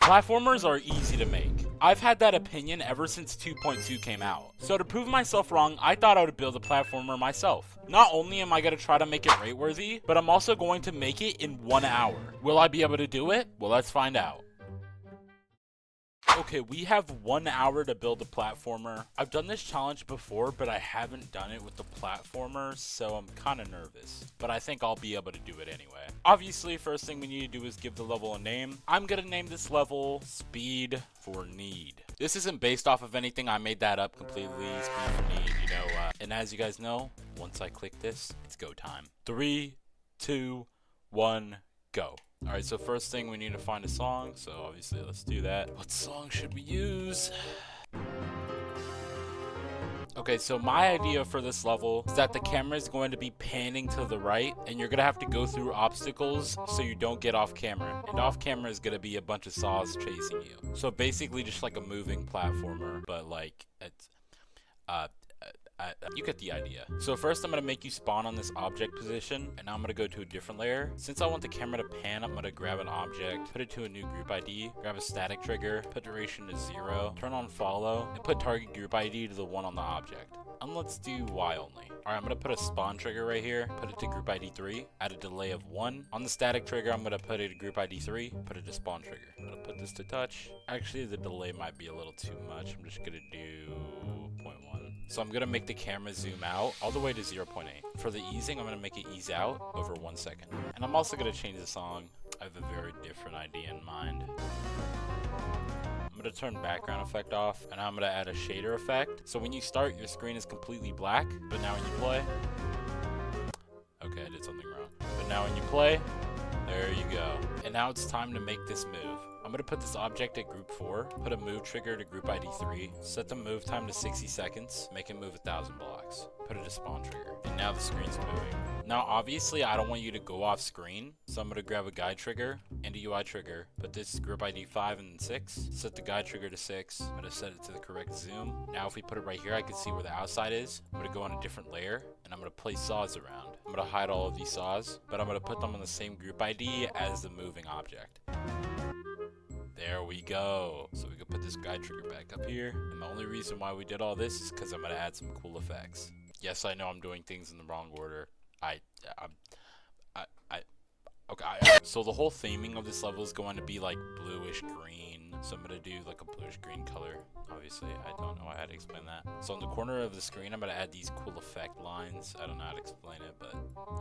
Platformers are easy to make. I've had that opinion ever since 2.2 came out. So to prove myself wrong, I thought I would build a platformer myself. Not only am I going to try to make it rate worthy, but I'm also going to make it in 1 hour. Will I be able to do it? Well, let's find out. Okay, we have 1 hour to build a platformer. I've done this challenge before, but I haven't done it with the platformer, so I'm kind of nervous. But I think I'll be able to do it anyway. Obviously, first thing we need to do is give the level a name. I'm gonna name this level Speed for Need. This isn't based off of anything, I made that up completely. Speed for Need, and as you guys know, once I click this, it's go time. 3, 2, 1, go. Alright, so first thing we need to find a song, so obviously let's do that. What song should we use? Okay, so my idea for this level is that the camera is going to be panning to the right, and you're going to have to go through obstacles so you don't get off camera. And off camera is going to be a bunch of saws chasing you. So basically just like a moving platformer, but like, it's, you get the idea. So first I'm going to make you spawn on this object position, and now I'm going to go to a different layer. Since I want the camera to pan, I'm going to grab an object, put it to a new group ID, grab a static trigger, put duration to 0, turn on follow, and put target group ID to the one on the object. And let's do Y only. Alright, I'm going to put a spawn trigger right here, put it to group ID 3, add a delay of 1. On the static trigger, I'm going to put it to group ID 3, put it to spawn trigger. I'm going to put this to touch. Actually, the delay might be a little too much. I'm just going to do 0.1. So I'm going to make the camera zoom out all the way to 0.8. For the easing, I'm going to make it ease out over 1 second. And I'm also going to change the song. I have a very different idea in mind. I'm going to turn background effect off, and I'm going to add a shader effect. So when you start, your screen is completely black, but now when you play... Okay, I did something wrong. But now when you play, there you go. And now it's time to make this move. I'm going to put this object at group 4, put a move trigger to group ID 3, set the move time to 60 seconds, make it move 1,000 blocks, put it to spawn trigger, and now the screen's moving. Now obviously I don't want you to go off screen, so I'm going to grab a guide trigger and a UI trigger, put this group ID 5 and 6, set the guide trigger to 6, I'm going to set it to the correct zoom. Now if we put it right here, I can see where the outside is. I'm going to go on a different layer, and I'm going to place saws around. I'm going to hide all of these saws, but I'm going to put them on the same group ID as the moving object. There we go. So we can put this guide trigger back up here. And the only reason why we did all this is because I'm going to add some cool effects. Yes, I know I'm doing things in the wrong order. So the whole theming of this level is going to be like bluish green. So I'm going to do like a bluish green color. Obviously, I don't know how to explain that. So on the corner of the screen, I'm going to add these cool effect lines. I don't know how to explain it, but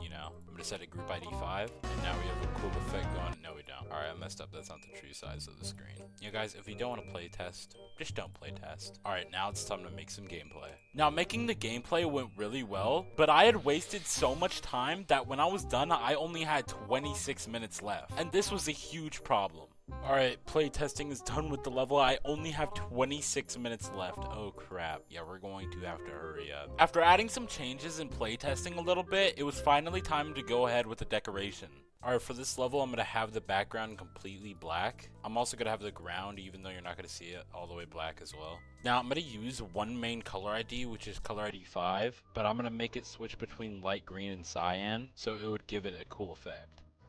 you know. I'm going to set it group ID 5. And now we have a cool effect going. No, we don't. Alright, I messed up. That's not the true size of the screen. You guys, if you don't want to play test, just don't play test. Alright, now it's time to make some gameplay. Now, making the gameplay went really well, but I had wasted so much time that when I was done, I only had 26 minutes left. And this was a huge problem. Alright, playtesting is done with the level. I only have 26 minutes left. Oh crap. Yeah, we're going to have to hurry up. After adding some changes in playtesting a little bit, it was finally time to go ahead with the decoration. Alright, for this level, I'm going to have the background completely black. I'm also going to have the ground, even though you're not going to see it, all the way black as well. Now, I'm going to use one main color ID, which is color ID 5, but I'm going to make it switch between light green and cyan, so it would give it a cool effect.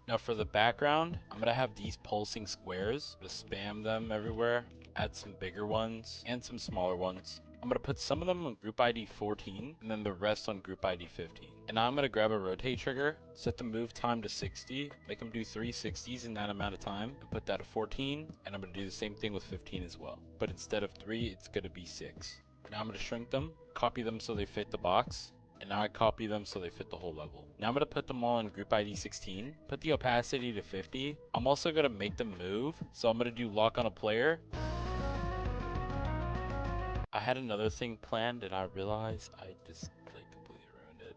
Now for the background, I'm going to have these pulsing squares. I'm going to spam them everywhere, add some bigger ones and some smaller ones. I'm going to put some of them on group ID 14 and then the rest on group ID 15. And now I'm going to grab a rotate trigger, set the move time to 60, make them do 360s in that amount of time, and put that to 14. And I'm going to do the same thing with 15 as well. But instead of 3, it's going to be 6. Now I'm going to shrink them, copy them so they fit the box. And now I copy them so they fit the whole level. Now I'm going to put them all in group ID 16, put the opacity to 50. I'm also going to make them move, so I'm going to do lock on a player. I had another thing planned and I realized I just completely ruined it.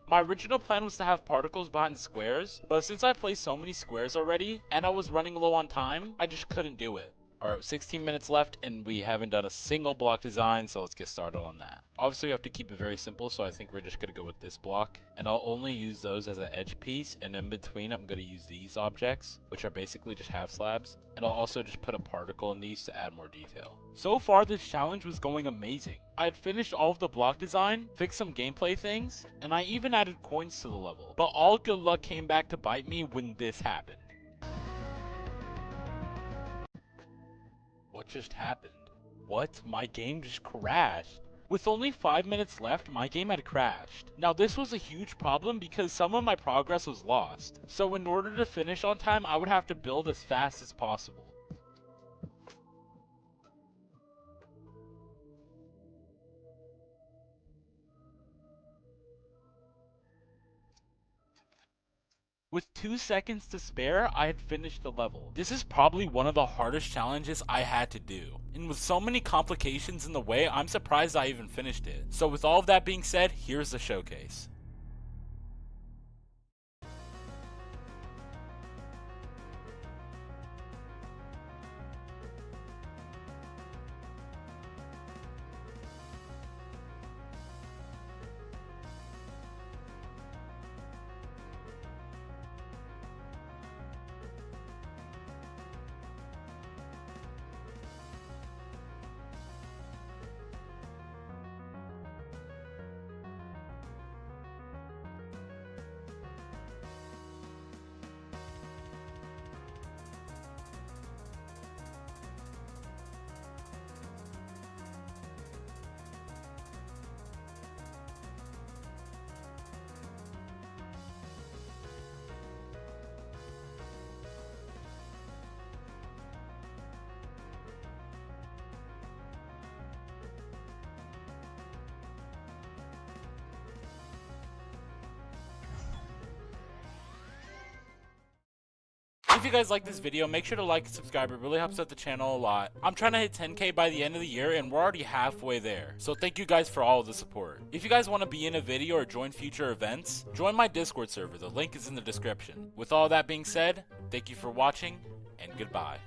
My original plan was to have particles behind squares, but since I placed so many squares already and I was running low on time, I just couldn't do it. Alright, 16 minutes left and we haven't done a single block design, so let's get started on that. Obviously we have to keep it very simple, so I think we're just going to go with this block. And I'll only use those as an edge piece, and in between I'm going to use these objects, which are basically just half slabs. And I'll also just put a particle in these to add more detail. So far this challenge was going amazing. I had finished all of the block design, fixed some gameplay things, and I even added coins to the level. But all good luck came back to bite me when this happened. just happened? What? My game just crashed. With only 5 minutes left, my game had crashed. Now this was a huge problem because some of my progress was lost. So in order to finish on time, I would have to build as fast as possible. With 2 seconds to spare, I had finished the level. This is probably one of the hardest challenges I had to do. And with so many complications in the way, I'm surprised I even finished it. So with all of that being said, here's the showcase. If you guys like this video, make sure to like and subscribe. It really helps out the channel a lot. I'm trying to hit 10K by the end of the year, and we're already halfway there. So thank you guys for all of the support. If you guys want to be in a video or join future events, join my Discord server. The link is in the description. With all that being said, thank you for watching, and goodbye.